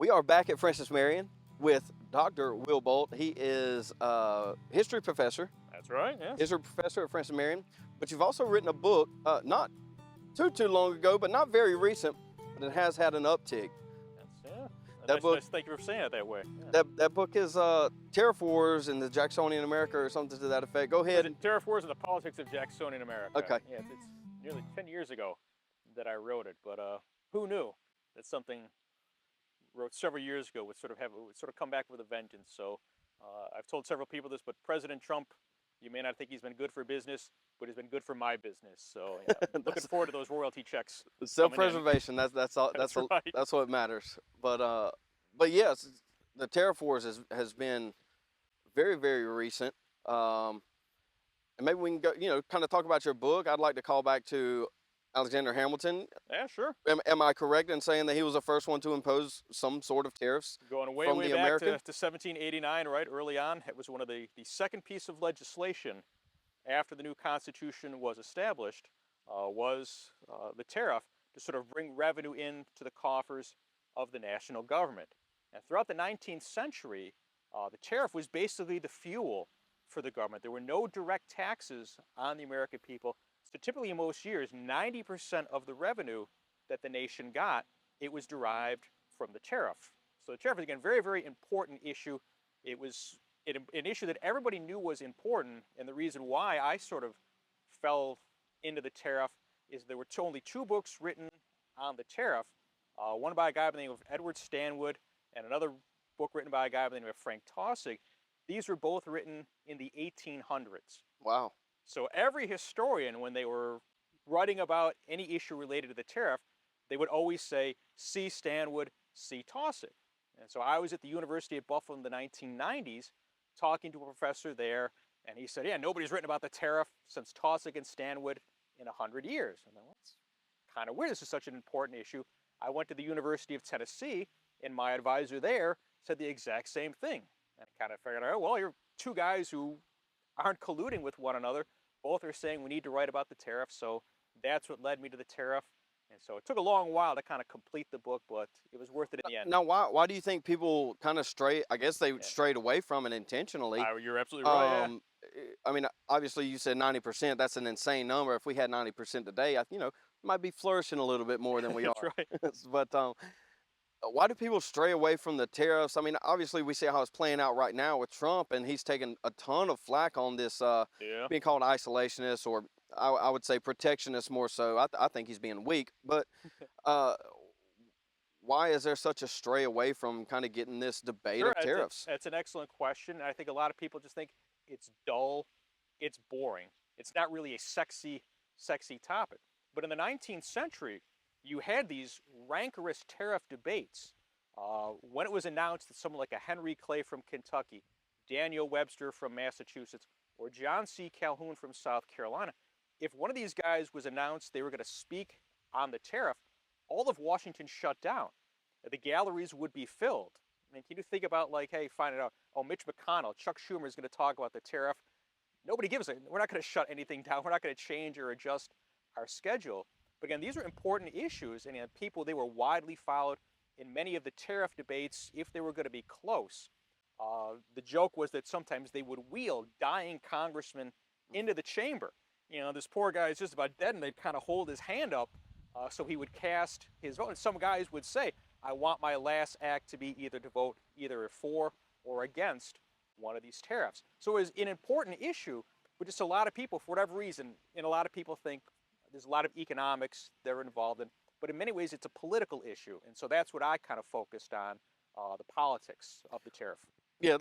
We are back at Francis Marion with Dr. Will Bolt. He is a history professor. That's right, yes. History professor at Francis Marion. But you've also written a book, not too long ago, but not very recent, but it has had an uptick. Yeah. That book, Thank you for saying it that way. Yeah. that book is Tariff Wars in the Jacksonian America or something to that effect. Go ahead. Tariff Wars and the Politics of Jacksonian America. Okay. Yeah, it's nearly 10 years ago that I wrote it, but who knew that something wrote several years ago would sort of come back with a vengeance. So I've told several people this, but President Trump, you may not think he's been good for business, but he's been good for my business. So yeah, I'm looking forward to those royalty checks. Self-preservation. That's all. That's right. That's what matters. But yes, the Tariff Wars has been very recent. And maybe we can go, kind of talk about your book. I'd like to call back to Alexander Hamilton. Yeah, sure. Am I correct in saying that he was the first one to impose some sort of tariffs? Going way back to 1789, right, early on. It was one of the second piece of legislation after the new Constitution was established, was the tariff to sort of bring revenue into the coffers of the national government. And throughout the 19th century, the tariff was basically the fuel for the government. There were no direct taxes on the American people. So typically in most years, 90% of the revenue that the nation got, it was derived from the tariff. So the tariff is, again, very important issue. It was an issue that everybody knew was important, and the reason why I sort of fell into the tariff is there were only two books written on the tariff, one by a guy by the name of Edward Stanwood and another book written by a guy by the name of Frank Taussig. These were both written in the 1800s. Wow. So every historian, when they were writing about any issue related to the tariff, they would always say, see Stanwood, see Taussig. And so I was at the University of Buffalo in the 1990s talking to a professor there, and he said, yeah, nobody's written about the tariff since Taussig and Stanwood in 100 years. And I went, that's kind of weird. This is such an important issue. I went to the University of Tennessee, and my advisor there said the exact same thing. And I kind of figured out, well, you're two guys who aren't colluding with one another. Both are saying we need to write about the tariff, so that's what led me to the tariff. And so it took a long while to kind of complete the book, but it was worth it in the end. Now, why do you think people kind of stray? I guess they strayed away from it intentionally. You're absolutely right. I mean, obviously you said 90%. That's an insane number. If we had 90% today, might be flourishing a little bit more than we are. That's right. But why do people stray away from the tariffs? I mean, obviously we see how it's playing out right now with Trump, and he's taking a ton of flack on this being called isolationist, or I would say protectionist more so. I think he's being weak. But why is there such a stray away from kind of getting this debate of tariffs? That's an excellent question. I think a lot of people just think it's dull, it's boring. It's not really a sexy topic. But in the 19th century, you had these rancorous tariff debates. When it was announced that someone like a Henry Clay from Kentucky, Daniel Webster from Massachusetts, or John C. Calhoun from South Carolina, if one of these guys was announced they were going to speak on the tariff, all of Washington shut down. The galleries would be filled. I mean, can you think about, like, hey, finding out, Mitch McConnell, Chuck Schumer is going to talk about the tariff. Nobody gives a, we're not going to shut anything down. We're not going to change or adjust our schedule. But again, these are important issues, and people, they were widely followed in many of the tariff debates if they were going to be close. The joke was that sometimes they would wheel dying congressmen into the chamber. This poor guy is just about dead, and they'd kind of hold his hand up so he would cast his vote. And some guys would say, I want my last act to be either to vote either for or against one of these tariffs. So it was an important issue, but just a lot of people, for whatever reason, and a lot of people think there's a lot of economics they're involved in, but in many ways it's a political issue. And so that's what I kind of focused on, the politics of the tariff. Yeah,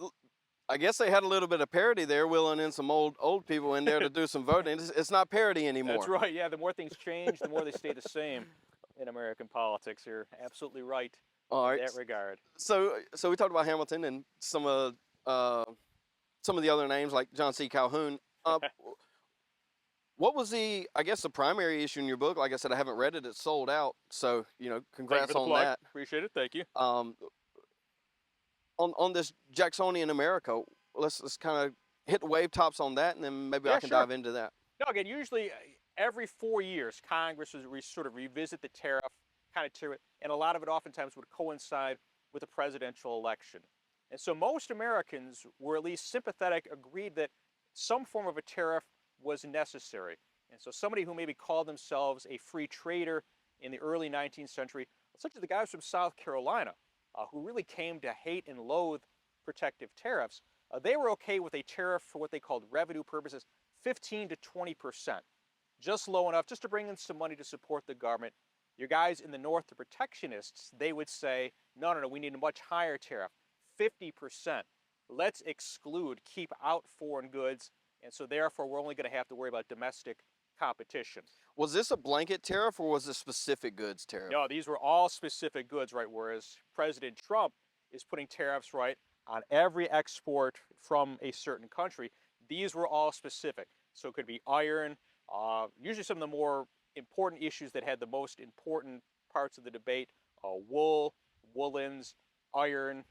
I guess they had a little bit of parody there, wheeling in some old people in there to do some voting. It's not parody anymore. That's right, yeah. The more things change, the more they stay the same in American politics. You're absolutely right in that regard. So we talked about Hamilton and some of the other names like John C. Calhoun. What was the primary issue in your book? Like I said, I haven't read it. It's sold out. So, congrats on that. Appreciate it. Thank you. On this Jacksonian America, let's kind of hit the wave tops on that, and then maybe I can dive into that. No, again, usually every 4 years, Congress would sort of revisit the tariff, kind of tier it, and a lot of it oftentimes would coincide with the presidential election. And so most Americans were at least sympathetic, agreed that some form of a tariff was necessary. And so somebody who maybe called themselves a free trader in the early 19th century, such as the guys from South Carolina, who really came to hate and loathe protective tariffs, they were okay with a tariff for what they called revenue purposes, 15 to 20%, just low enough just to bring in some money to support the government. Your guys in the North, the protectionists, they would say, no, no, no, we need a much higher tariff, 50%. Let's exclude, keep out foreign goods, and so therefore we're only going to have to worry about domestic competition. Was this a blanket tariff or was this specific goods tariff? No, these were all specific goods, right? Whereas President Trump is putting tariffs, right, on every export from a certain country. These were all specific. So it could be iron, usually some of the more important issues that had the most important parts of the debate, wool, woolens, iron,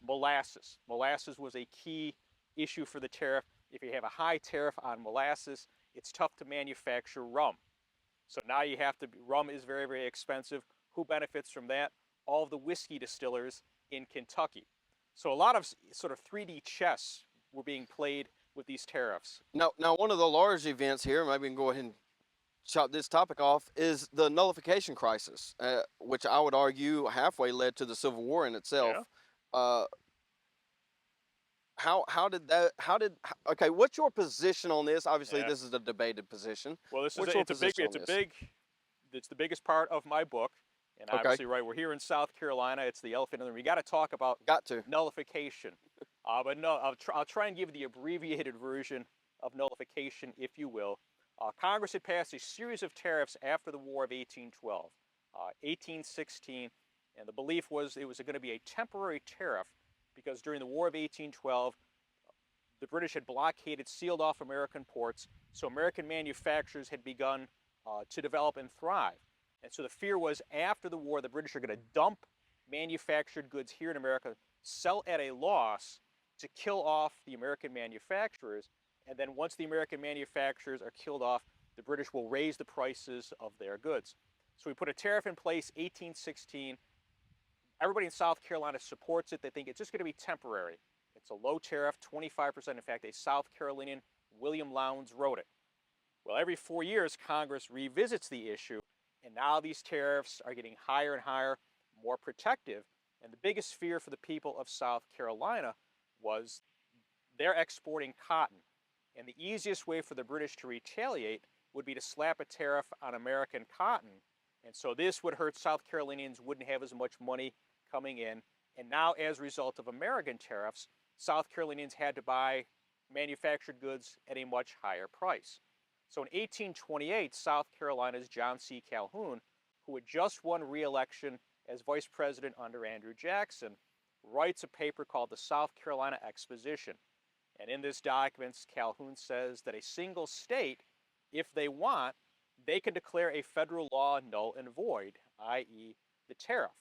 molasses. Molasses was a key issue for the tariff. If you have a high tariff on molasses, it's tough to manufacture rum. So now you have to, rum is very, very expensive. Who benefits from that? All of the whiskey distillers in Kentucky. So a lot of sort of 3D chess were being played with these tariffs. Now one of the large events here, maybe we can go ahead and chop this topic off, is the nullification crisis, which I would argue halfway led to the Civil War in itself. Yeah. Okay, what's your position on this? Obviously, this is a debated position. Well, it's the biggest part of my book. And obviously, right, we're here in South Carolina. It's the elephant in the room. We got to talk about nullification. But no, I'll try and give the abbreviated version of nullification, if you will. Congress had passed a series of tariffs after the War of 1812, 1816, and the belief was it was going to be a temporary tariff because during the War of 1812, the British had blockaded, sealed off American ports, so American manufacturers had begun to develop and thrive. And so the fear was after the war, the British are going to dump manufactured goods here in America, sell at a loss to kill off the American manufacturers. And then once the American manufacturers are killed off, the British will raise the prices of their goods. So we put a tariff in place, 1816. Everybody in South Carolina supports it. They think it's just going to be temporary. It's a low tariff, 25%. In fact, a South Carolinian, William Lowndes, wrote it. Well, every 4 years, Congress revisits the issue. And now these tariffs are getting higher and higher, more protective. And the biggest fear for the people of South Carolina was they're exporting cotton. And the easiest way for the British to retaliate would be to slap a tariff on American cotton. And so this would hurt South Carolinians, wouldn't have as much money coming in. And now as a result of American tariffs, South Carolinians had to buy manufactured goods at a much higher price. So in 1828, South Carolina's John C. Calhoun, who had just won re-election as vice president under Andrew Jackson, writes a paper called the South Carolina Exposition. And in this document, Calhoun says that a single state, if they want, they can declare a federal law null and void, i.e. the tariff.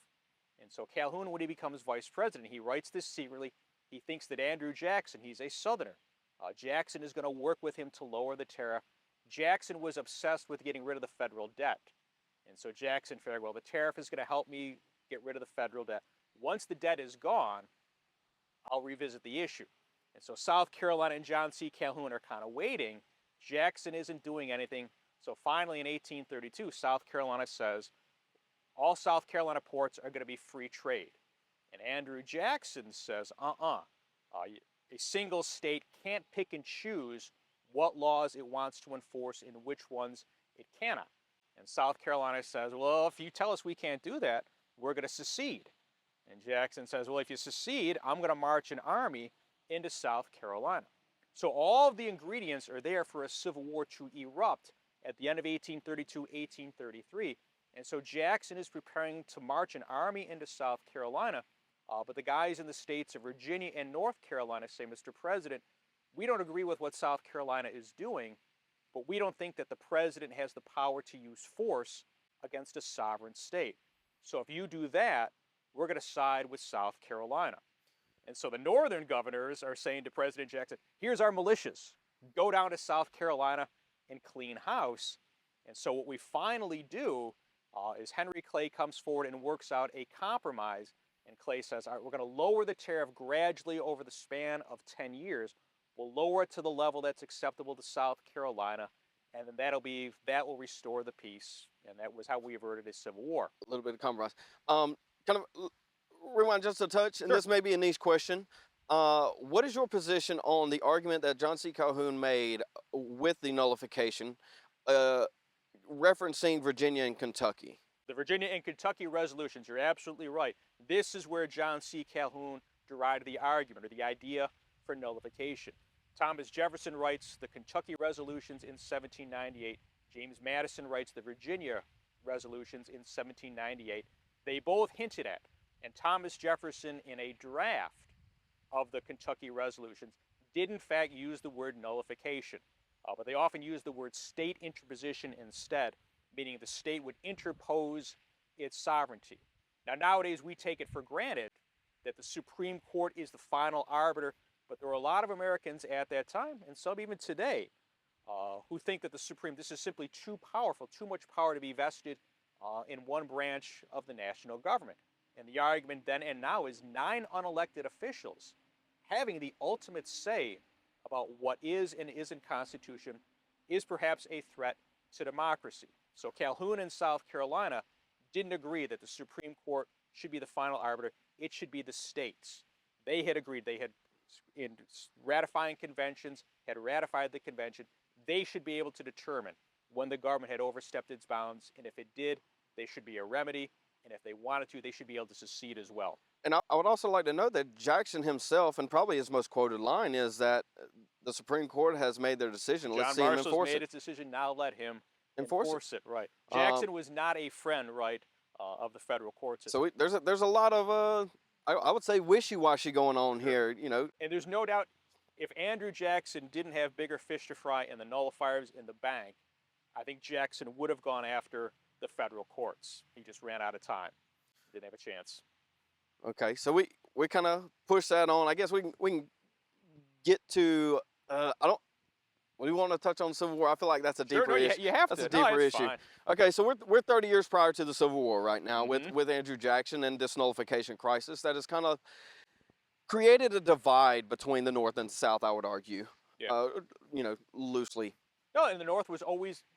And so Calhoun, when he becomes vice president, he writes this secretly. He thinks that Andrew Jackson, he's a Southerner, Jackson is going to work with him to lower the tariff. Jackson was obsessed with getting rid of the federal debt. And so Jackson figured, well, the tariff is going to help me get rid of the federal debt. Once the debt is gone, I'll revisit the issue. And so South Carolina and John C. Calhoun are kind of waiting. Jackson isn't doing anything. So finally in 1832, South Carolina says, all South Carolina ports are going to be free trade. And Andrew Jackson says, a single state can't pick and choose what laws it wants to enforce and which ones it cannot. And South Carolina says, well, if you tell us we can't do that, we're going to secede. And Jackson says, well, if you secede, I'm going to march an army into South Carolina. So all of the ingredients are there for a civil war to erupt at the end of 1832, 1833. And so Jackson is preparing to march an army into South Carolina. But the guys in the states of Virginia and North Carolina say, Mr. President, we don't agree with what South Carolina is doing, but we don't think that the president has the power to use force against a sovereign state. So if you do that, we're going to side with South Carolina. And so the northern governors are saying to President Jackson, here's our militias. Go down to South Carolina and clean house. And so what we finally do is Henry Clay comes forward and works out a compromise And Clay says, all right, we're going to lower the tariff gradually over the span of 10 years. We'll lower it to the level that's acceptable to South Carolina, and then that will restore the peace. And that was how we averted a civil war. A little bit of compromise. Kind of rewind just a touch, and Sure. this may be a niche question. What is your position on the argument that John C. Calhoun made with the nullification, referencing Virginia and Kentucky? The Virginia and Kentucky resolutions, you're absolutely right. This is where John C. Calhoun derived the argument or the idea for nullification. Thomas Jefferson writes the Kentucky resolutions in 1798. James Madison writes the Virginia resolutions in 1798. They both hinted at, and Thomas Jefferson in a draft of the Kentucky resolutions did in fact use the word nullification, but they often use the word state interposition instead, meaning the state would interpose its sovereignty. Now, nowadays, we take it for granted that the Supreme Court is the final arbiter, but there were a lot of Americans at that time, and some even today, who think that this is simply too powerful, too much power to be vested in one branch of the national government. And the argument then and now is 9 unelected officials having the ultimate say about what is and isn't constitution is perhaps a threat to democracy. So Calhoun in South Carolina didn't agree that the Supreme Court should be the final arbiter. It should be the states. They had agreed. They had, in ratifying conventions, had ratified the convention. They should be able to determine when the government had overstepped its bounds, and if it did, there should be a remedy, and if they wanted to, they should be able to secede as well. And I would also like to note that Jackson himself, and probably his most quoted line, is that the Supreme Court has made their decision. Let's see him enforce it. John Marshall's made its decision. Now let him enforce it. Right. Jackson was not a friend, right, of the federal courts. So there's a lot of I would say wishy-washy going on here, you know. And there's no doubt, if Andrew Jackson didn't have bigger fish to fry and the nullifiers in the bank, I think Jackson would have gone after the federal courts. He just ran out of time. Didn't have a chance. Okay, so we kind of push that on. I guess we can get to we want to touch on the Civil War. I feel like that's a deeper issue. You have that's to. a deeper issue. Fine. Okay, so we're 30 years prior to the Civil War right now with Andrew Jackson and this nullification crisis that has kind of created a divide between the North and South, I would argue. Yeah. You know, loosely. No, and the North was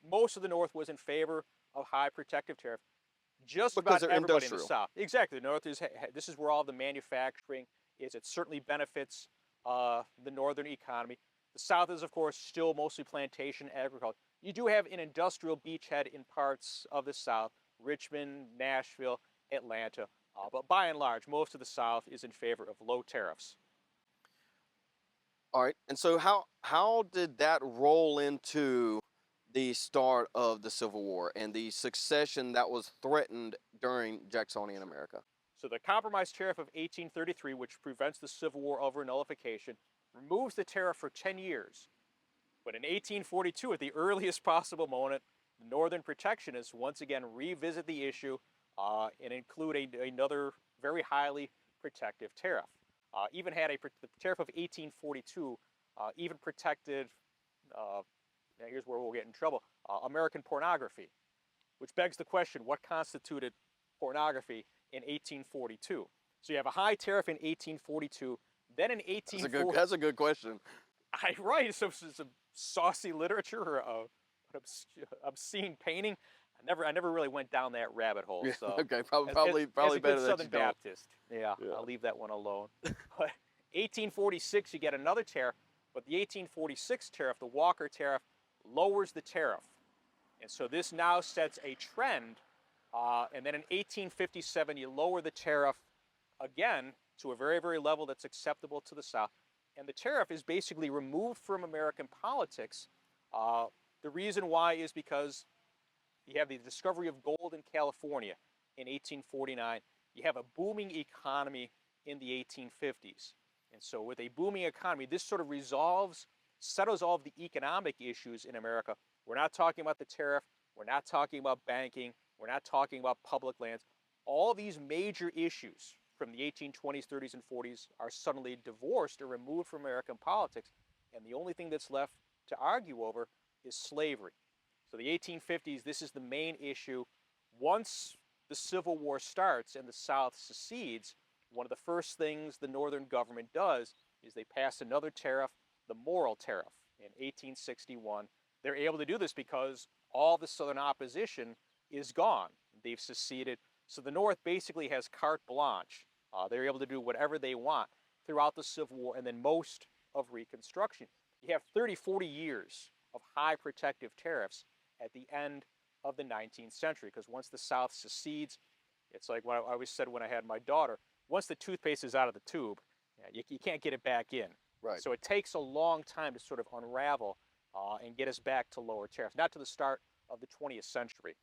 most of the North was in favor of high protective tariff. Just because about they're everybody industrial. in the South. Exactly. The North this is where all the manufacturing is. It certainly benefits the northern economy. The South is, of course, still mostly plantation agriculture. You do have an industrial beachhead in parts of the South, Richmond, Nashville, Atlanta, but by and large, most of the South is in favor of low tariffs. All right, and so how did that roll into the start of the Civil War and the succession that was threatened during Jacksonian America? So the Compromise Tariff of 1833, which prevents the Civil War over nullification, removes the tariff for 10 years. But in 1842, at the earliest possible moment, the Northern protectionists once again revisit the issue and include another very highly protective tariff. Even had the tariff of 1842 even protected, here's where we'll get in trouble, American pornography, which begs the question, what constituted pornography in 1842? So you have a high tariff in 1842, then in 1840... That's a good question. Right, so some saucy literature or an obscene painting. I never really went down that rabbit hole. So okay, probably as a better good than Southern Baptist. Yeah, I'll leave that one alone. But 1846, you get another tariff, but the 1846 tariff, the Walker tariff, lowers the tariff. And so this now sets a trend, and then in 1857, you lower the tariff again to a very, very level that's acceptable to the South. And the tariff is basically removed from American politics. The reason why is because you have the discovery of gold in California in 1849. You have a booming economy in the 1850s. And so with a booming economy, this sort of settles all of the economic issues in America. We're not talking about the tariff. We're not talking about banking. We're not talking about public lands. All these major issues from the 1820s, 30s, and 40s are suddenly divorced or removed from American politics. And the only thing that's left to argue over is slavery. So the 1850s, this is the main issue. Once the Civil War starts and the South secedes, one of the first things the Northern government does is they pass another tariff, the Morrill Tariff, in 1861. They're able to do this because all the Southern opposition is gone. They've seceded. So the North basically has carte blanche. They're able to do whatever they want throughout the Civil War and then most of Reconstruction. You have 30, 40 years of high protective tariffs at the end of the 19th century, because once the South secedes, it's like what I always said when I had my daughter, once the toothpaste is out of the tube, you can't get it back in. Right. So it takes a long time to sort of unravel and get us back to lower tariffs, not to the start of the 20th century.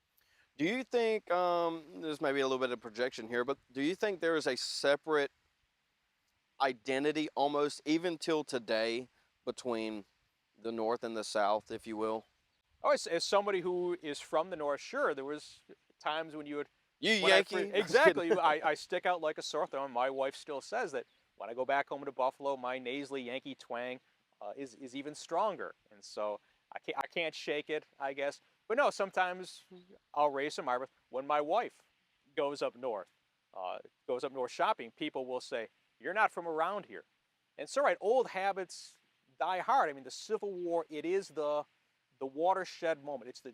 Do you think, there's maybe a little bit of projection here, but do you think there is a separate identity almost even till today between the North and the South, if you will? Oh, as somebody who is from the North, sure, there was times when you would... You Yankee? Exactly. I stick out like a sore thumb. My wife still says that when I go back home to Buffalo, my nasally Yankee twang is even stronger. And so I can't shake it, I guess. But no, sometimes I'll raise some eyebrows. When my wife goes up north shopping, people will say, "You're not from around here." And so, right, old habits die hard. I mean, the Civil War, it is the watershed moment. It's the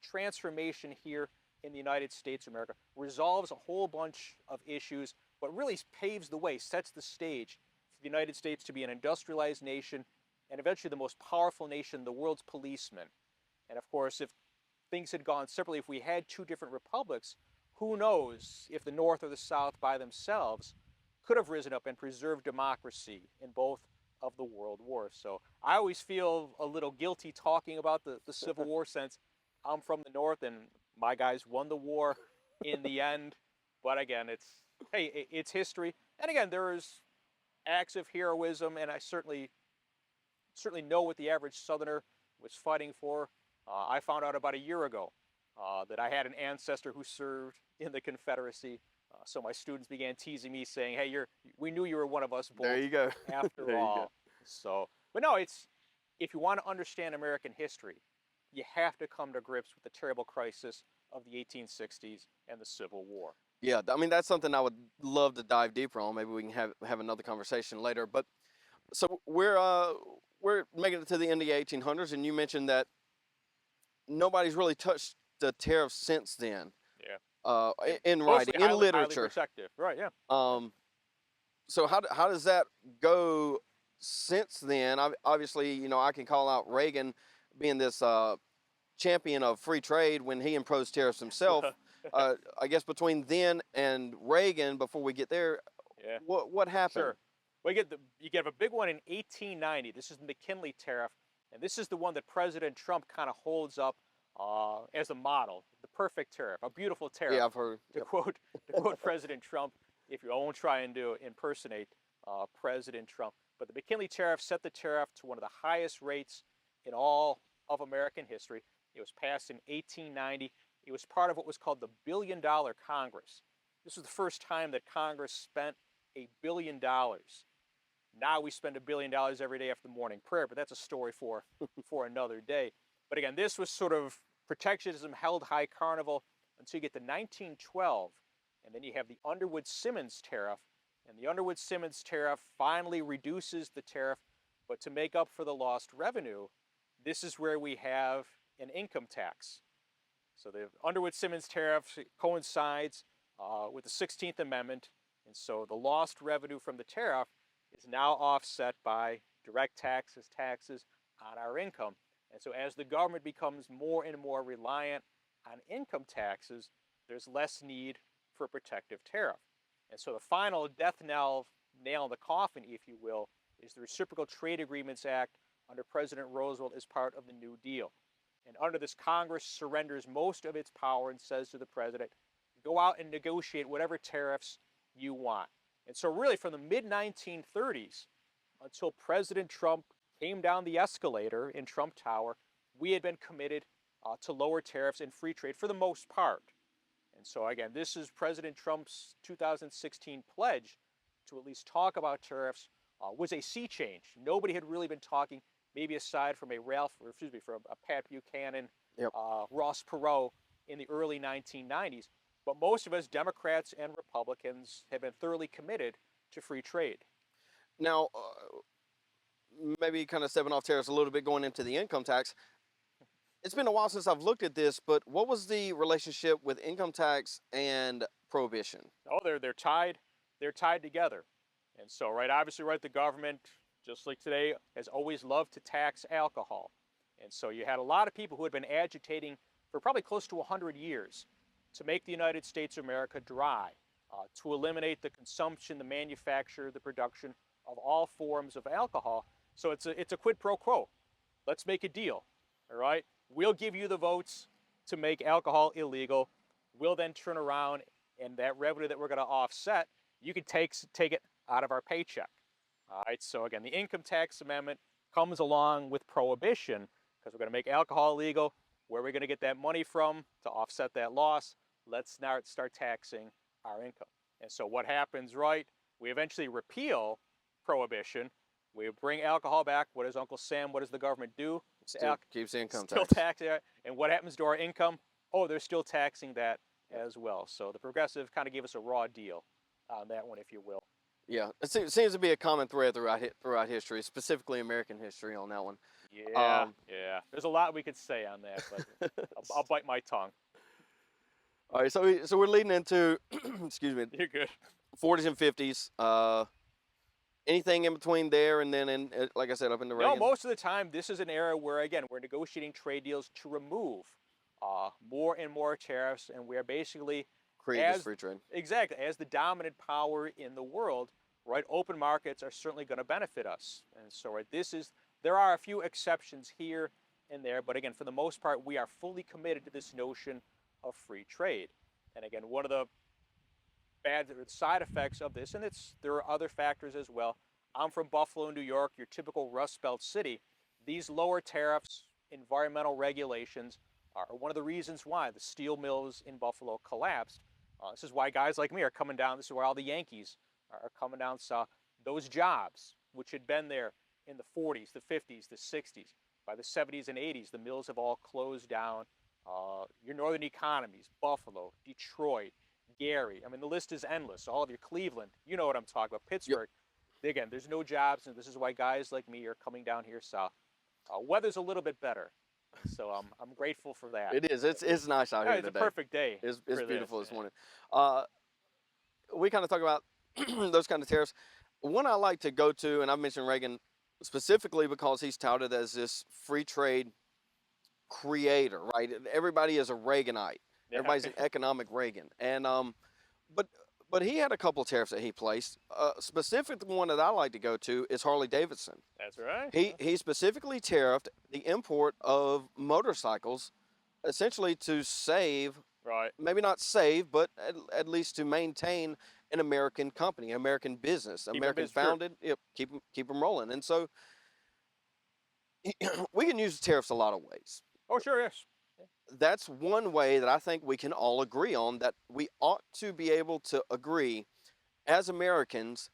transformation here in the United States of America, resolves a whole bunch of issues, but really paves the way, sets the stage for the United States to be an industrialized nation and eventually the most powerful nation, the world's policeman. And of course, if things had gone separately, if we had two different republics, who knows if the North or the South by themselves could have risen up and preserved democracy in both of the world wars. So I always feel a little guilty talking about the Civil War, since I'm from the North and my guys won the war in the end. But again, it's history. And again, there's acts of heroism, and I certainly know what the average Southerner was fighting for. I found out about a year ago that I had an ancestor who served in the Confederacy. So my students began teasing me, saying, "Hey, we knew you were one of us both." There you go. After There all. you go. So, but no, if you want to understand American history, you have to come to grips with the terrible crisis of the 1860s and the Civil War. Yeah, I mean, that's something I would love to dive deeper on. Maybe we can have another conversation later. But so we're making it to the end of the 1800s, and you mentioned that nobody's really touched the tariffs since then. Yeah. In Mostly writing, in highly literature. protective. Right. Yeah. So how does that go since then? Obviously, you know, I can call out Reagan being this champion of free trade when he imposed tariffs himself. I guess between then and Reagan, before we get there, Yeah. what happened? Sure. Well, you get a big one in 1890. This is the McKinley Tariff, and this is the one that President Trump kind of holds up as a model, the perfect tariff, a beautiful tariff. Yeah, I've heard. To quote President Trump, if you won't try and impersonate President Trump. But the McKinley Tariff set the tariff to one of the highest rates in all of American history. It was passed in 1890. It was part of what was called the $1 Billion Congress. This was the first time that Congress spent $1 billion. Now we spend $1 billion every day after the morning prayer, but that's a story for another day. But again, this was sort of protectionism held high carnival until you get to 1912, and then you have the Underwood-Simmons Tariff, and the Underwood-Simmons Tariff finally reduces the tariff, but to make up for the lost revenue, this is where we have an income tax. So the Underwood-Simmons Tariff coincides with the 16th Amendment, and so the lost revenue from the tariff is now offset by direct taxes on our income. And so as the government becomes more and more reliant on income taxes, there's less need for a protective tariff. And so the final death nail in the coffin, if you will, is the Reciprocal Trade Agreements Act under President Roosevelt as part of the New Deal. And under this, Congress surrenders most of its power and says to the president, go out and negotiate whatever tariffs you want. And so really from the mid-1930s until President Trump came down the escalator in Trump Tower, we had been committed to lower tariffs and free trade for the most part. And so again, this is President Trump's 2016 pledge to at least talk about tariffs was a sea change. Nobody had really been talking, maybe aside from from a Pat Buchanan, Yep. Ross Perot in the early 1990s. But most of us, Democrats and Republicans, Republicans have been thoroughly committed to free trade. Now, maybe kind of stepping off tariffs a little bit, going into the income tax. It's been a while since I've looked at this, but what was the relationship with income tax and prohibition? Oh, they're tied. They're tied together. And so, right, obviously, right, the government, just like today, has always loved to tax alcohol. And so you had a lot of people who had been agitating for probably close to 100 years to make the United States of America dry, to eliminate the consumption, the manufacture, the production of all forms of alcohol. So it's a quid pro quo. Let's make a deal, all right? We'll give you the votes to make alcohol illegal. We'll then turn around, and that revenue that we're going to offset, you can take it out of our paycheck. All right, so again, the income tax amendment comes along with prohibition because we're going to make alcohol illegal. Where are we going to get that money from to offset that loss? Let's now start taxing our income. And so what happens, right? We eventually repeal prohibition. We bring alcohol back. What does Uncle Sam, what does the government do? Still keeps the income still tax. Tax it. And what happens to our income? Oh, they're still taxing that as well. So the progressive kind of gave us a raw deal on that one, if you will. Yeah, it seems to be a common thread throughout history, specifically American history on that one. Yeah, yeah. There's a lot we could say on that, but I'll bite my tongue. All right, so we're leading into, excuse me. You're good. 40s and 50s. Anything in between there and then, like I said, up in the Reagan? No, most of the time, this is an era where, again, we're negotiating trade deals to remove more and more tariffs, and we are basically create this free trade. Exactly, as the dominant power in the world, right? Open markets are certainly going to benefit us, and so right, there are a few exceptions here and there, but again, for the most part, we are fully committed to this notion of free trade. And again, one of the bad side effects of this, and there are other factors as well. I'm from Buffalo, New York, your typical Rust Belt city. These lower tariffs, environmental regulations are one of the reasons why the steel mills in Buffalo collapsed. This is why guys like me are coming down. This is why all the Yankees are coming down south. Those jobs, which had been there in the 40s, the 50s, the 60s, by the 70s and 80s, the mills have all closed down. Your northern economies, Buffalo, Detroit, Gary, I mean, the list is endless. All of your Cleveland, you know what I'm talking about, Pittsburgh. Yep. Again, there's no jobs, and this is why guys like me are coming down here south. Weather's a little bit better, so I'm grateful for that. It is. It's nice out here today. It's a perfect day. It's beautiful this morning. We kind of talk about those kind of tariffs. One I like to go to, and I've mentioned Reagan specifically because he's touted as this free trade creator, right? Everybody is a Reaganite. Yeah. Everybody's an economic Reagan. And but he had a couple of tariffs that he placed. Specific one that I like to go to is Harley Davidson. That's right. He specifically tariffed the import of motorcycles, essentially to save, right? Maybe not save, but at least to maintain an American company, American business, American founded. Yep, keep them rolling. And so we can use tariffs a lot of ways. Oh, sure, yes. That's one way that I think we can all agree on, that we ought to be able to agree as Americans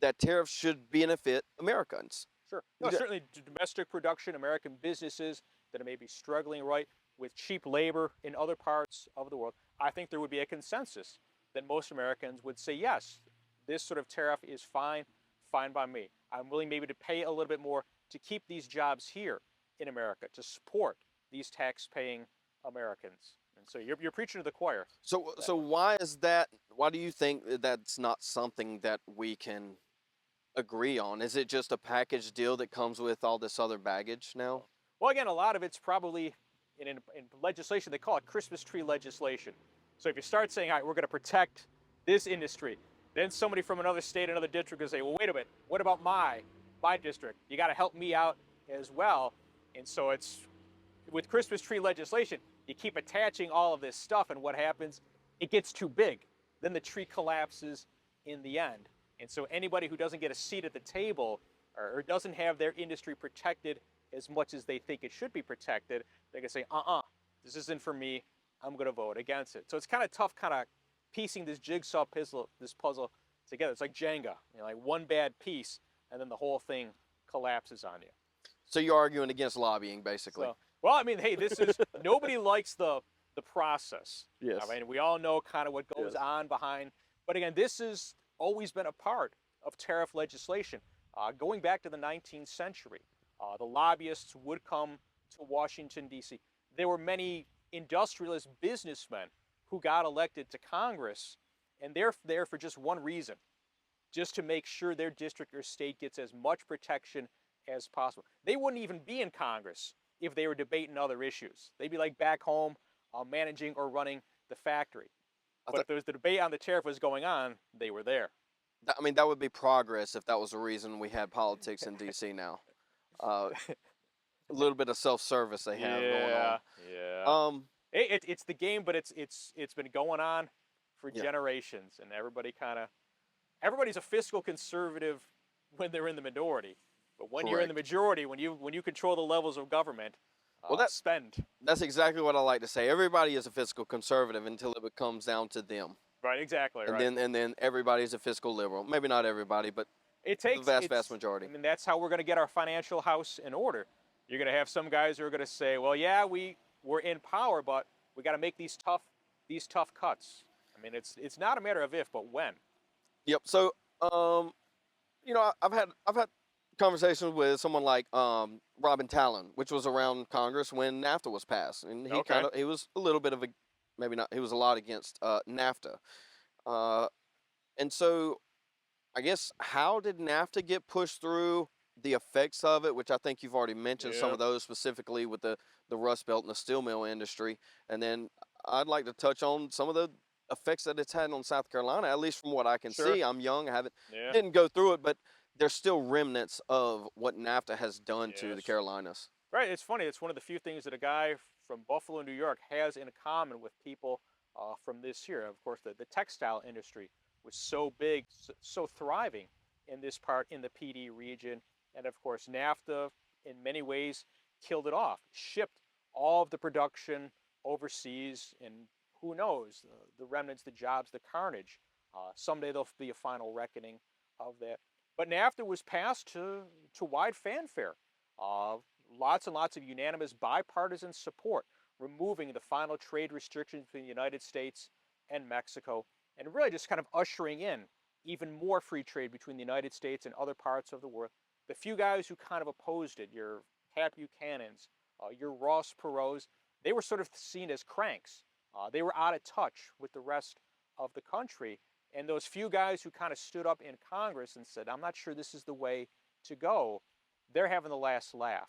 that tariffs should benefit Americans. Sure. No, certainly domestic production, American businesses that may be struggling, right, with cheap labor in other parts of the world. I think there would be a consensus that most Americans would say, yes, this sort of tariff is fine by me. I'm willing maybe to pay a little bit more to keep these jobs here in America, to support these tax-paying Americans. And so you're preaching to the choir. So why is that? Why do you think that's not something that we can agree on? Is it just a package deal that comes with all this other baggage now? Well, again, a lot of it's probably in legislation. They call it Christmas tree legislation. So if you start saying, all right, we're going to protect this industry, then somebody from another state, another district will say, well, wait a minute, what about my district? You got to help me out as well. And so it's with Christmas tree legislation, you keep attaching all of this stuff, and what happens? It gets too big. Then the tree collapses in the end. And so anybody who doesn't get a seat at the table or doesn't have their industry protected as much as they think it should be protected, they can say, this isn't for me. I'm going to vote against it. So it's kind of tough kind of piecing this jigsaw puzzle together. It's like Jenga, like one bad piece, and then the whole thing collapses on you. So you're arguing against lobbying, basically. Well, I mean, hey, this is, nobody likes the process. Yes. I mean, we all know kind of what goes on behind But again, this has always been a part of tariff legislation. Going back to the 19th century, the lobbyists would come to Washington, D.C. There were many industrialist businessmen who got elected to Congress, and they're there for just one reason, just to make sure their district or state gets as much protection as possible. They wouldn't even be in Congress if they were debating other issues. They'd be like back home managing or running the factory. But if there was the debate on the tariff was going on, they were there. I mean, that would be progress if that was the reason we had politics in D.C. now. A little bit of self-service they have going on. Yeah. It's the game, but it's been going on for generations, and everybody's a fiscal conservative when they're in the minority. But when you're in the majority, when you control the levels of government, spend. That's exactly what I like to say. Everybody is a fiscal conservative until it comes down to them. Right, exactly. And then everybody's a fiscal liberal. Maybe not everybody, but the vast majority. I mean, that's how we're going to get our financial house in order. You're going to have some guys who are going to say, well, yeah, we're in power, but we got to make these tough cuts. I mean, it's not a matter of if, but when. Yep. So, I've had conversations with someone like Robin Talon, which was around Congress when NAFTA was passed, and he was a little bit of a, maybe not, he was a lot against NAFTA, and so I guess how did NAFTA get pushed through? The effects of it, which I think you've already mentioned some of those, specifically with the Rust Belt and the steel mill industry, and then I'd like to touch on some of the effects that it's had on South Carolina, at least from what I can see. I'm young, I didn't go through it, but there's still remnants of what NAFTA has done to the Carolinas. Right, it's funny. It's one of the few things that a guy from Buffalo, New York has in common with people from this here. Of course, the textile industry was so big, so thriving in this part, in the PD region. And of course, NAFTA, in many ways, killed it off, shipped all of the production overseas, and who knows, the remnants, the jobs, the carnage. Someday there'll be a final reckoning of that. But NAFTA was passed to wide fanfare. Lots and lots of unanimous bipartisan support, removing the final trade restrictions between the United States and Mexico, and really just kind of ushering in even more free trade between the United States and other parts of the world. The few guys who kind of opposed it, your Pat Buchanans, your Ross Perot's, they were sort of seen as cranks. They were out of touch with the rest of the country. And those few guys who kind of stood up in Congress and said, I'm not sure this is the way to go, they're having the last laugh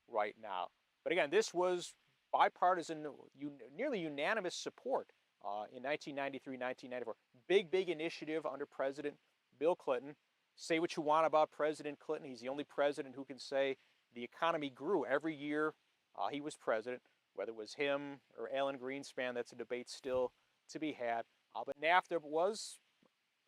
right now. But again, this was bipartisan, nearly unanimous support in 1993, 1994. Big initiative under President Bill Clinton. Say what you want about President Clinton. He's the only president who can say the economy grew every year he was president, whether it was him or Alan Greenspan. That's a debate still to be had. But NAFTA was,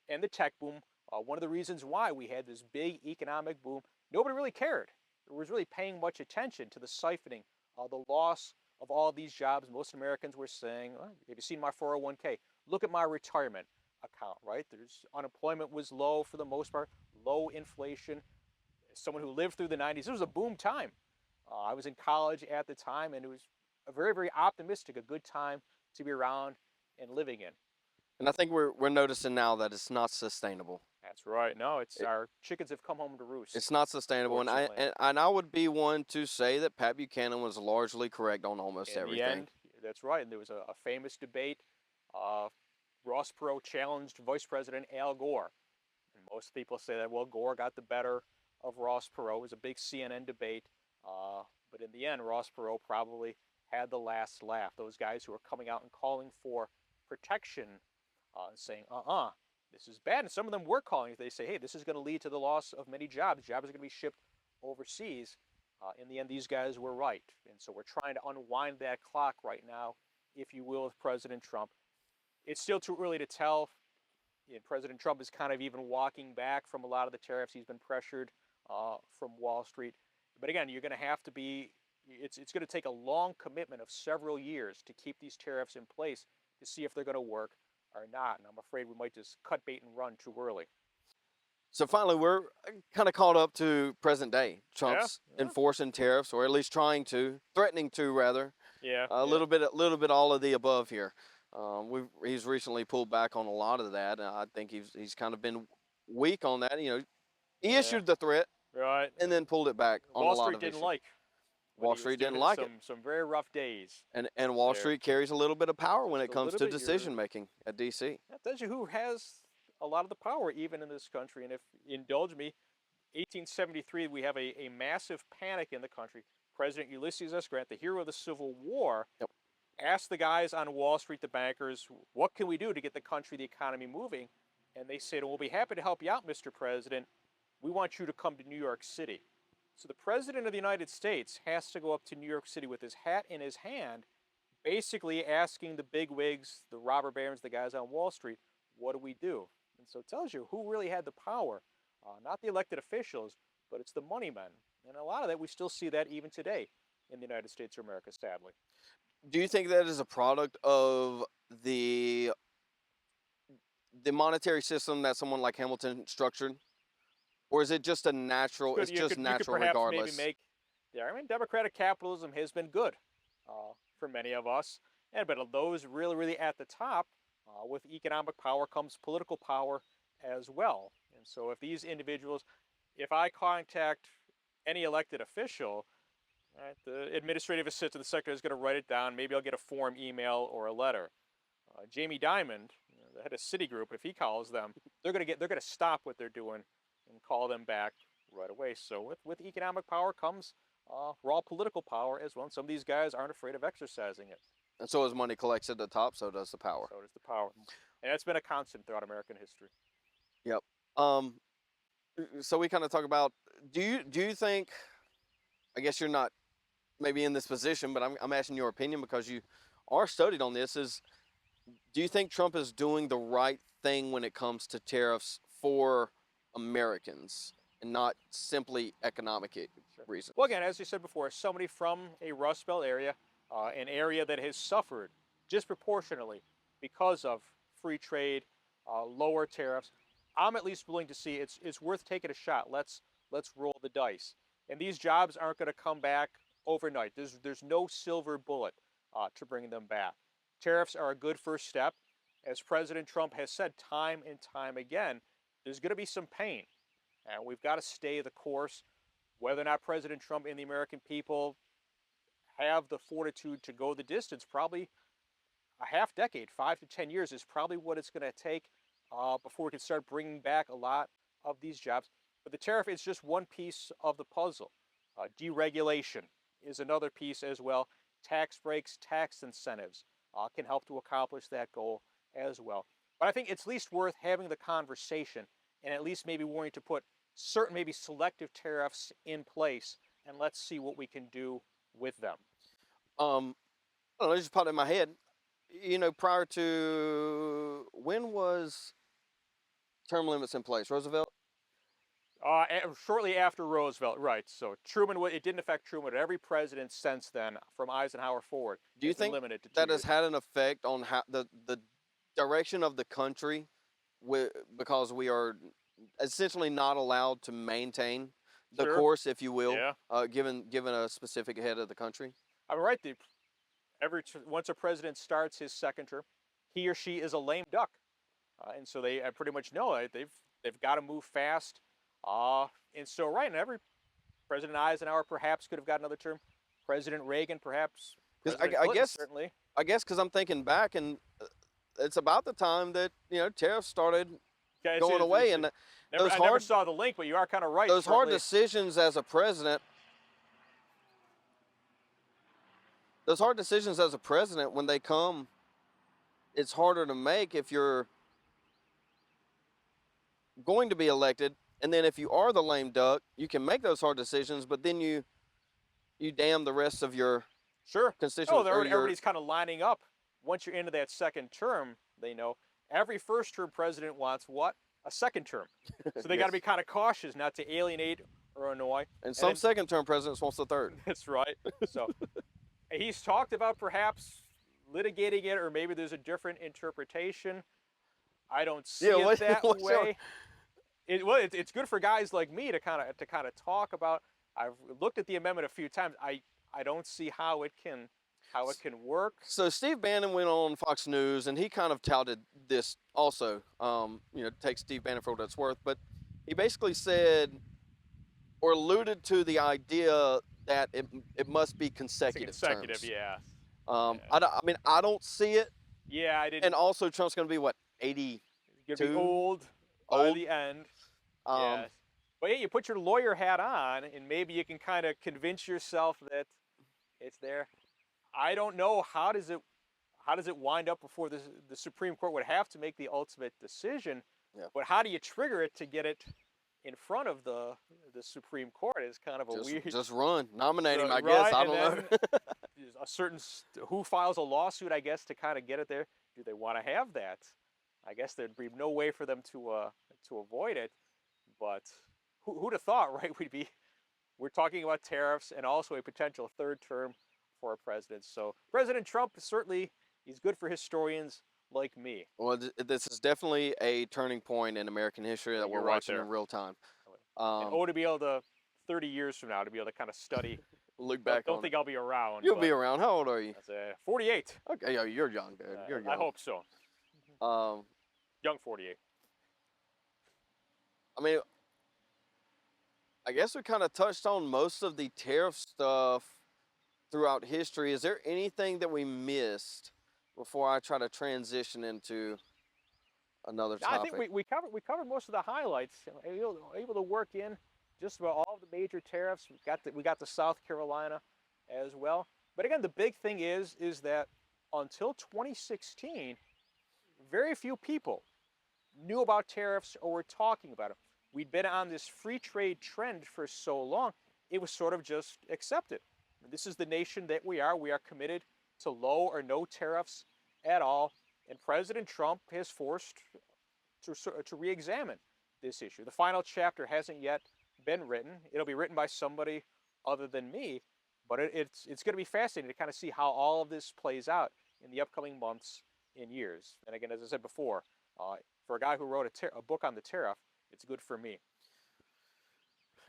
and the tech boom, one of the reasons why we had this big economic boom. Nobody really cared. It was really paying much attention to the siphoning, the loss of all of these jobs. Most Americans were saying, have you seen my 401k? Look at my retirement account, right? Unemployment was low for the most part, low inflation. As someone who lived through the 90s, it was a boom time. I was in college at the time, and it was a very, very optimistic, a good time to be around and living in. And I think we're noticing now that it's not sustainable. That's right. No, our chickens have come home to roost. It's not sustainable, and I would be one to say that Pat Buchanan was largely correct on almost everything. In the end, that's right. And there was a famous debate. Ross Perot challenged Vice President Al Gore. And most people say that, well, Gore got the better of Ross Perot. It was a big CNN debate. But in the end, Ross Perot probably had the last laugh. Those guys who were coming out and calling for protection, saying, this is bad. And some of them were calling. They say, hey, this is going to lead to the loss of many jobs. Jobs are going to be shipped overseas. In the end, these guys were right. And so we're trying to unwind that clock right now, if you will, with President Trump. It's still too early to tell. President Trump is kind of even walking back from a lot of the tariffs. He's been pressured from Wall Street. But again, you're going to have to be, it's going to take a long commitment of several years to keep these tariffs in place to see if they're going to work or not. And I'm afraid we might just cut bait and run too early. So finally, we're kind of caught up to present day. Trump's enforcing tariffs, or at least threatening to rather. Yeah. A little bit all of the above here. He's recently pulled back on a lot of that. I think he's kind of been weak on that. You know, he issued the threat, right, and then pulled it back on a Wall lot Street of didn't issues. like what Wall he was Street didn't doing. like it. Some very rough days. And Wall there. Street carries a little bit of power when Just it a comes little to bit, decision making at DC. That tells you who has a lot of the power even in this country. And if you indulge me, 1873, we have a massive panic in the country. President Ulysses S. Grant, the hero of the Civil War, Yep. asked the guys on Wall Street, the bankers, what can we do to get the country, the economy moving? And they said, we'll be happy to help you out, Mr. President. We want you to come to New York City. So the President of the United States has to go up to New York City with his hat in his hand, basically asking the bigwigs, the robber barons, the guys on Wall Street, what do we do? And so it tells you who really had the power. Not the elected officials, but it's the money men. And a lot of that, we still see that even today in the United States of America, sadly. Do you think that is a product of the monetary system that someone like Hamilton structured? Or is it just a natural, it's just natural regardless? Maybe make, I mean, democratic capitalism has been good for many of us. But those really at the top, with economic power comes political power as well. And so if these individuals, if I contact any elected official, right, the administrative assistant, the secretary is going to write it down. Maybe I'll get a form email or a letter. Jamie Dimon, the head of Citigroup, if he calls them, they're going to stop what they're doing and call them back right away. So with economic power comes raw political power as well. And some of these guys aren't afraid of exercising it. And so as money collects at the top, so does the power. So does the power. And that's been a constant throughout American history. Yep. So we kind of talk about, do you think, I guess you're not maybe in this position, but I'm asking your opinion because you are studied on this, is do you think Trump is doing the right thing when it comes to tariffs for Americans and not simply economic reasons? Well, again, as you said before, somebody from a Rust Belt area, an area that has suffered disproportionately because of free trade, lower tariffs, I'm at least willing to see it's worth taking a shot. Let's roll the dice. And these jobs aren't going to come back overnight. There's no silver bullet to bring them back. Tariffs are a good first step. As President Trump has said time and time again, there's going to be some pain. And we've got to stay the course. Whether or not President Trump and the American people have the fortitude to go the distance, probably a half decade, 5 to 10 years is probably what it's going to take before we can start bringing back a lot of these jobs. But the tariff is just one piece of the puzzle. Deregulation is another piece as well. Tax breaks, tax incentives can help to accomplish that goal as well. But I think it's at least worth having the conversation and at least maybe wanting to put certain maybe selective tariffs in place, and let's see what we can do with them. I don't know, it just popped in my head. You know, prior to, when was term limits in place? Roosevelt? Shortly after Roosevelt, right. So Truman, it didn't affect Truman, but every president since then, from Eisenhower forward, do you think limited to 2 that years. has had an effect on how the direction of the country, because we are essentially not allowed to maintain the course, if you will, given a specific head of the country? I'm right. Once a president starts his second term, he or she is a lame duck, and so they pretty much know they've got to move fast. And so right now, every President Eisenhower perhaps could have got another term. President Reagan perhaps. I guess certainly. I guess because I'm thinking back, and it's about the time that tariffs started going away, and I never saw the link, but you are kind of right. Those hard decisions as a president. Those hard decisions as a president, when they come, it's harder to make if you're going to be elected. And then if you are the lame duck, you can make those hard decisions, but then you damn the rest of your constituents. Oh, everybody's kind of lining up. Once you're into that second term, they know every first-term president wants what? A second term. So they got to be kind of cautious not to alienate or annoy. And some second-term presidents wants the third. That's right. So he's talked about perhaps litigating it, or maybe there's a different interpretation. I don't see it that way. It's good for guys like me to kind of talk about. I've looked at the amendment a few times. I don't see how it can how it can work. So Steve Bannon went on Fox News, and he kind of touted this also. Take Steve Bannon for what it's worth, but he basically said or alluded to the idea that it must be consecutive terms. Yeah. I don't see it. Yeah, I didn't. And also, Trump's going to be what, 82? He's going to be old by the end. Yes. But yeah, you put your lawyer hat on, and maybe you can kind of convince yourself that it's there. I don't know, how does it wind up before the Supreme Court would have to make the ultimate decision. Yeah. But how do you trigger it to get it in front of the Supreme Court is kind of a weird. Just nominate him, I guess. I don't know. A certain who files a lawsuit, I guess, to kind of get it there. Do they want to have that? I guess there'd be no way for them to avoid it. But who'd have thought, right? We're talking about tariffs and also a potential third term for a president. So President Trump certainly, he's good for historians like me. Well, this is definitely a turning point in American history that we're watching in real time. And to be able to, 30 years from now, to be able to kind of study. Look back. Don't think I'll be around. You'll be around. How old are you? 48. Okay, you're young, dude. You're young. I hope so. Young 48. I mean, I guess we kind of touched on most of the tariff stuff throughout history. Is there anything that we missed before I try to transition into another topic? I think we covered most of the highlights. Able to work in just about all of the major tariffs. We got the South Carolina as well. But again, the big thing is that until 2016, very few people knew about tariffs or were talking about them. We'd been on this free trade trend for so long, it was sort of just accepted. This is the nation that we are. We are committed to low or no tariffs at all. And President Trump has forced to re-examine this issue. The final chapter hasn't yet been written. It'll be written by somebody other than me, but it's going to be fascinating to kind of see how all of this plays out in the upcoming months and years. And again, as I said before, for a guy who wrote a book on the tariff, it's good for me.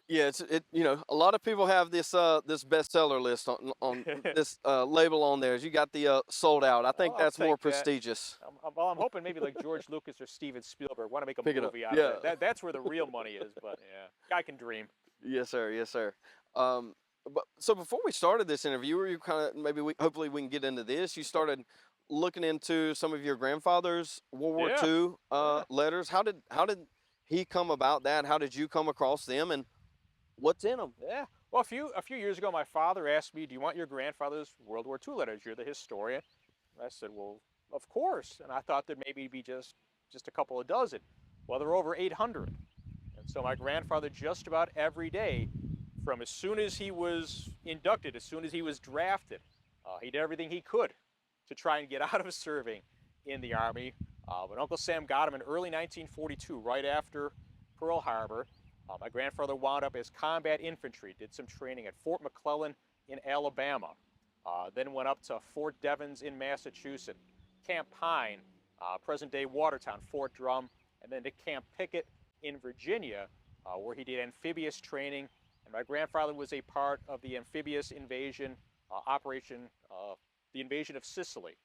Yeah, a lot of people have this bestseller list on this label on there. You got the sold out. I think that's more prestigious. I'm hoping maybe like George Lucas or Steven Spielberg want to make a movie out of it. That's where the real money is. But yeah, guy can dream. Yes, sir. Yes, sir. So before we started this interview, you kind of hopefully we can get into this. You started looking into some of your grandfather's World War II letters. How did he come about that? How did you come across them, and what's in them? Yeah. Well, a few years ago, my father asked me, "Do you want your grandfather's World War II letters? You're the historian." And I said, "Well, of course." And I thought there'd maybe be just a couple of dozen. Well, there were over 800. And so my grandfather, just about every day, from as soon as he was inducted, as soon as he was drafted, he did everything he could to try and get out of serving in the Army. But Uncle Sam got him in early 1942, right after Pearl Harbor. My grandfather wound up as combat infantry, did some training at Fort McClellan in Alabama, then went up to Fort Devens in Massachusetts, Camp Pine, present-day Watertown, Fort Drum, and then to Camp Pickett in Virginia, where he did amphibious training. And my grandfather was a part of the amphibious invasion operation, the invasion of Sicily.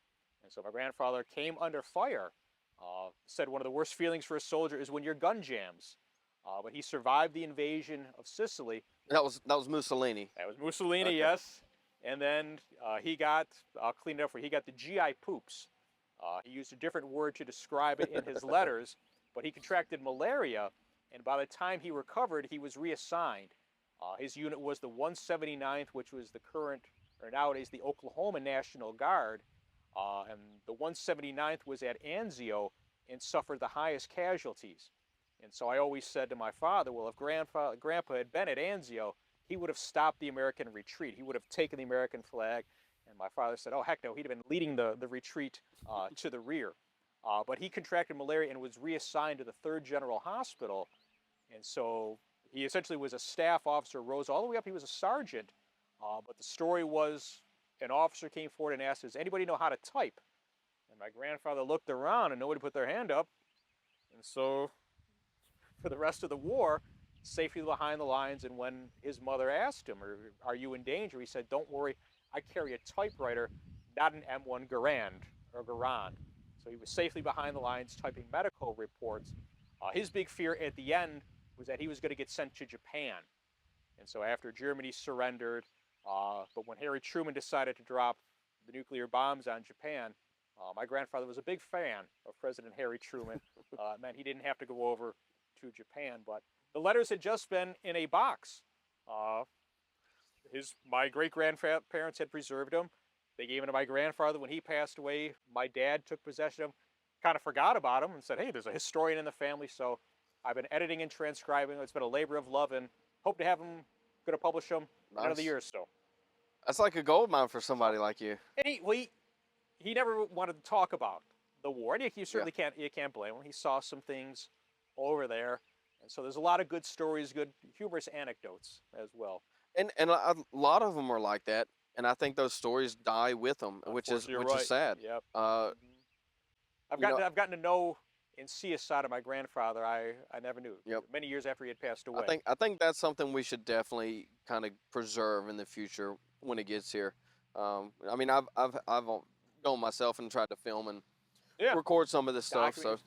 And so my grandfather came under fire. Said one of the worst feelings for a soldier is when your gun jams. But he survived the invasion of Sicily. That was Mussolini. That was Mussolini, okay. Yes. And then he got, I'll clean it up for you, he got the GI poops. He used a different word to describe it in his letters, but he contracted malaria, and by the time he recovered, he was reassigned. His unit was the 179th, which was the current, or nowadays, the Oklahoma National Guard. And the 179th was at Anzio and suffered the highest casualties. And so I always said to my father, well, if Grandpa had been at Anzio, he would have stopped the American retreat. He would have taken the American flag. And my father said, oh, heck no, he'd have been leading the retreat to the rear. But he contracted malaria and was reassigned to the 3rd General Hospital. And so he essentially was a staff officer, rose all the way up. He was a sergeant. But the story was, an officer came forward and asked, does anybody know how to type? And my grandfather looked around and nobody put their hand up. And so for the rest of the war, safely behind the lines. And when his mother asked him, are you in danger? He said, don't worry, I carry a typewriter, not an M1 Garand or Garand. So he was safely behind the lines typing medical reports. His big fear at the end was that he was going to get sent to Japan. And so after Germany surrendered, but when Harry Truman decided to drop the nuclear bombs on Japan, my grandfather was a big fan of President Harry Truman. It meant he didn't have to go over to Japan. But the letters had just been in a box. My great-grandparents had preserved them. They gave them to my grandfather when he passed away. My dad took possession of them, kind of forgot about them, and said, hey, there's a historian in the family, so I've been editing and transcribing. It's been a labor of love, and hope to have them, going to publish them in another year or so. That's like a gold mine for somebody like you. And he never wanted to talk about the war, and you certainly can't blame him. He saw some things over there, and so there's a lot of good stories, good humorous anecdotes as well. And a lot of them are like that, and I think those stories die with them, which is sad. Yep. I've gotten to know and see a side of my grandfather I never knew. Yep. Many years after he had passed away. I think that's something we should definitely kind of preserve in the future when it gets here. I mean, I've gone myself and tried to film and record some of this stuff. So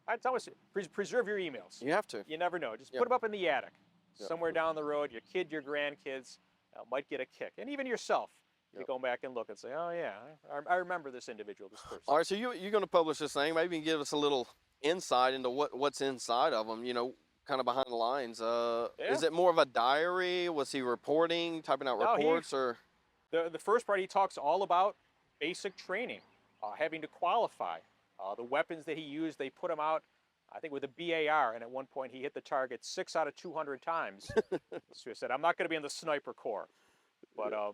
I'd always preserve your emails. You have to. You never know. Just put them up in the attic. Somewhere down the road, your kid, your grandkids might get a kick. And even yourself, you go back and look and say, oh, yeah, I remember this individual, this person. All right, so you're going to publish this thing. Maybe you can give us a little insight into what's inside of them, kind of behind the lines. Is it more of a diary? Was he reporting, typing out reports? Or the first part, he talks all about basic training, having to qualify. The weapons that he used, they put him out, I think, with a BAR, and at one point he hit the target 6 out of 200 times. So he said, I'm not going to be in the sniper corps. But no,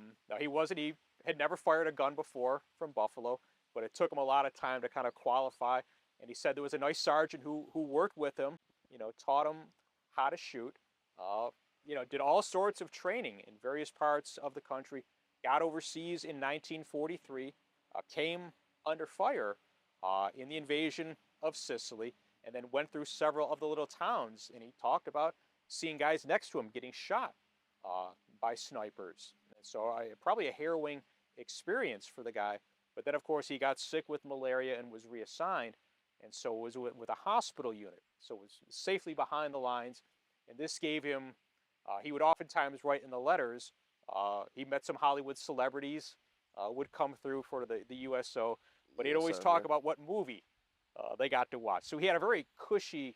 he had never fired a gun before from Buffalo, but it took him a lot of time to kind of qualify. And he said there was a nice sergeant who worked with him, taught him how to shoot, did all sorts of training in various parts of the country, got overseas in 1943, came under fire in the invasion of Sicily, and then went through several of the little towns, and he talked about seeing guys next to him getting shot by snipers. And so probably a harrowing experience for the guy. But then, of course, he got sick with malaria and was reassigned, and so was with a hospital unit. So was safely behind the lines, and this gave him, he would oftentimes write in the letters, he met some Hollywood celebrities, would come through for the USO, but he'd always talk about what movie they got to watch. So he had a very cushy,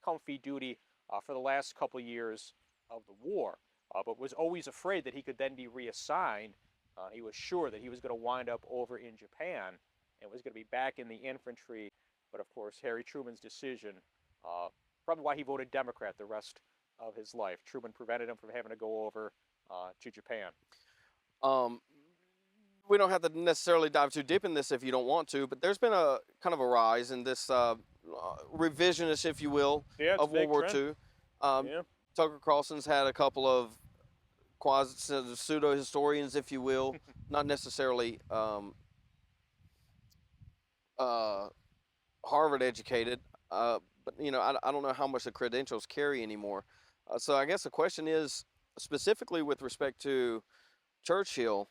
comfy duty for the last couple of years of the war, but was always afraid that he could then be reassigned. He was sure that he was going to wind up over in Japan and was going to be back in the infantry. But of course, Harry Truman's decision, probably why he voted Democrat the rest of his life. Truman prevented him from having to go over to Japan. We don't have to necessarily dive too deep in this if you don't want to, but there's been a kind of a rise in this revisionist, if you will, of World War II. Tucker Carlson's had a couple of pseudo-historians, if you will, not necessarily Harvard educated, but I don't know how much the credentials carry anymore. So I guess the question is, specifically with respect to Churchill,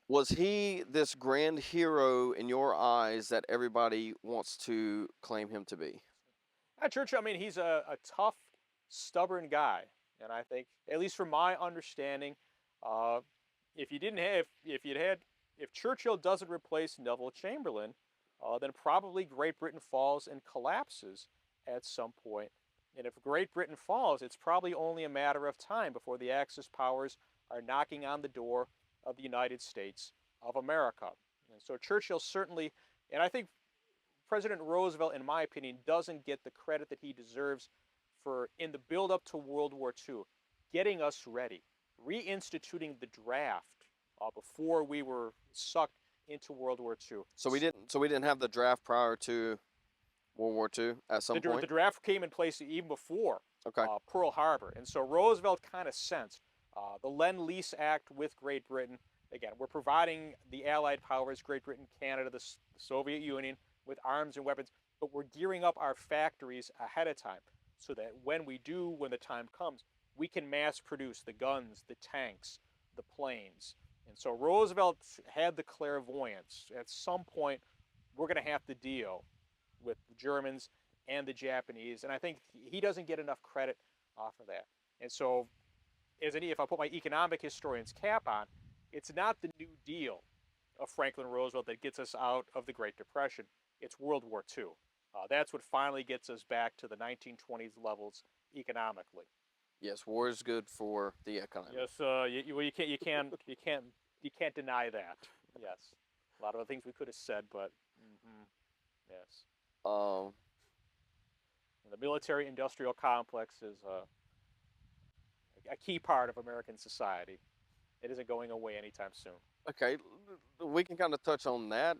was he this grand hero in your eyes that everybody wants to claim him to be? Churchill, I mean, he's a tough, stubborn guy. And I think, at least from my understanding, if Churchill doesn't replace Neville Chamberlain, then probably Great Britain falls and collapses at some point. And if Great Britain falls, it's probably only a matter of time before the Axis powers are knocking on the door of the United States of America. And so Churchill certainly, and I think President Roosevelt, in my opinion, doesn't get the credit that he deserves for, in the build-up to World War II, getting us ready, reinstituting the draft before we were sucked into World War II. So we didn't have the draft prior to World War II at some point? The draft came in place even before Okay. Pearl Harbor. And so Roosevelt kind of sensed the Lend-Lease Act with Great Britain. Again, we're providing the Allied powers, Great Britain, Canada, the Soviet Union, with arms and weapons, but we're gearing up our factories ahead of time so that when the time comes, we can mass produce the guns, the tanks, the planes, And so Roosevelt had the clairvoyance. At some point, we're going to have to deal with the Germans and the Japanese. And I think he doesn't get enough credit for that. And so, if I put my economic historian's cap on, it's not the New Deal of Franklin Roosevelt that gets us out of the Great Depression. It's World War II. That's what finally gets us back to the 1920s levels economically. Yes, war is good for the economy. Yes, you can't deny that. Yes, a lot of the things we could have said, but yes. The military-industrial complex is a key part of American society. It isn't going away anytime soon. Okay, we can kind of touch on that.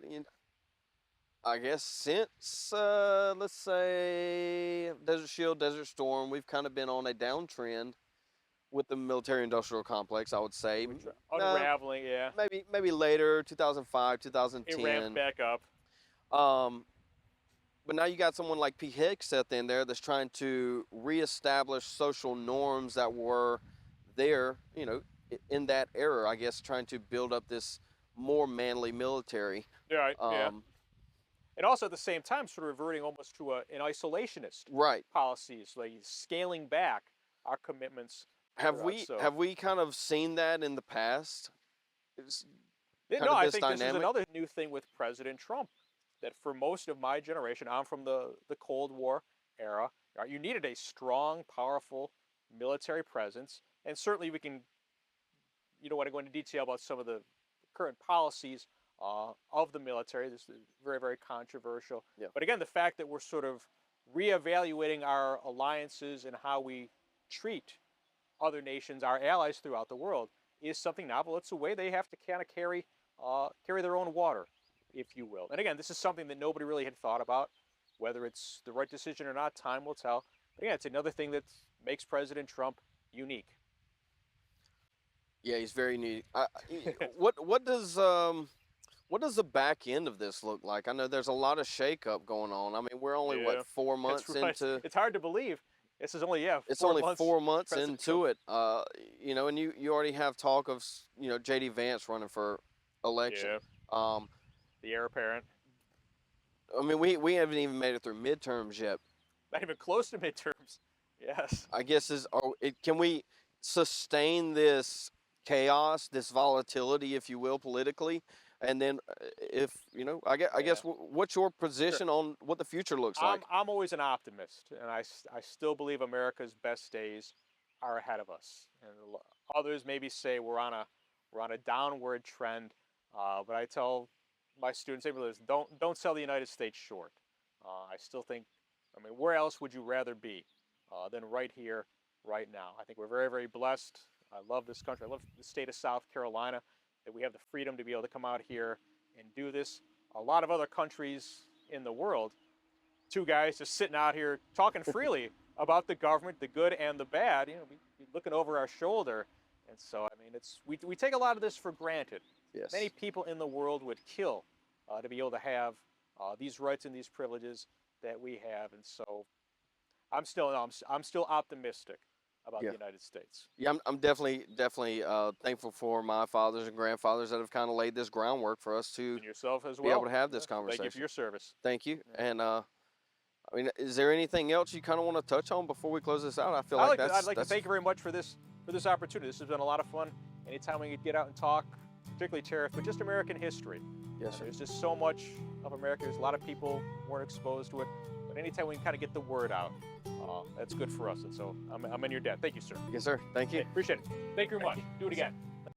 I guess since, let's say, Desert Shield, Desert Storm, we've kind of been on a downtrend with the military-industrial complex, I would say. Unraveling, yeah. Maybe later, 2005, 2010. It ramped back up. But now you got someone like Pete Hegseth in there that's trying to reestablish social norms that were there, in that era, I guess, trying to build up this more manly military. Right, yeah. And also at the same time, sort of reverting almost to an isolationist policies, like scaling back our commitments. Have we kind of seen that in the past? I think this is another new thing with President Trump, that for most of my generation, I'm from the Cold War era, you needed a strong, powerful military presence. And certainly we can, you don't want to go into detail about some of the current policies of the military. This is very, very controversial. Yeah. But again, the fact that we're sort of reevaluating our alliances and how we treat other nations, our allies throughout the world, is something novel. It's a way they have to kind of carry their own water, if you will. And again, this is something that nobody really had thought about. Whether it's the right decision or not, time will tell. But again, it's another thing that makes President Trump unique. Yeah, he's very unique. What does the back end of this look like? I know there's a lot of shakeup going on. I mean, we're only 4 months into. It's hard to believe. This is only It's only 4 months into it. And you already have talk of J.D. Vance running for election. Yeah. The heir apparent. I mean, we haven't even made it through midterms yet. Not even close to midterms. Yes. I guess can we sustain this chaos, this volatility, if you will, politically? And then, I guess, what's your position on what the future looks like? I'm always an optimist, and I still believe America's best days are ahead of us. And others maybe say we're on a downward trend, but I tell my students, don't sell the United States short. I still think, where else would you rather be than right here, right now? I think we're very, very blessed. I love this country. I love the state of South Carolina, that we have the freedom to be able to come out here and do this. A lot of other countries in the world, two guys just sitting out here talking freely about the government, the good and the bad, looking over our shoulder. And so, we take a lot of this for granted. Yes. Many people in the world would kill to be able to have these rights and these privileges that we have. And so I'm still optimistic about the United States. Yeah, I'm definitely thankful for my fathers and grandfathers that have kind of laid this groundwork for us to and yourself as well. Be able to have this conversation. Thank you for your service. Thank you. And is there anything else you kind of want to touch on before we close this out? I feel like I'd like to thank you very much for this opportunity. This has been a lot of fun. Anytime we could get out and talk, particularly tariff, but just American history. Yes, sir. There's just so much of America. There's a lot of people who weren't exposed to it. But anytime we can kind of get the word out, that's good for us. And so I'm in your debt. Thank you, sir. Yes, sir. Thank you. Okay, appreciate it. Thank you very much. Do it again.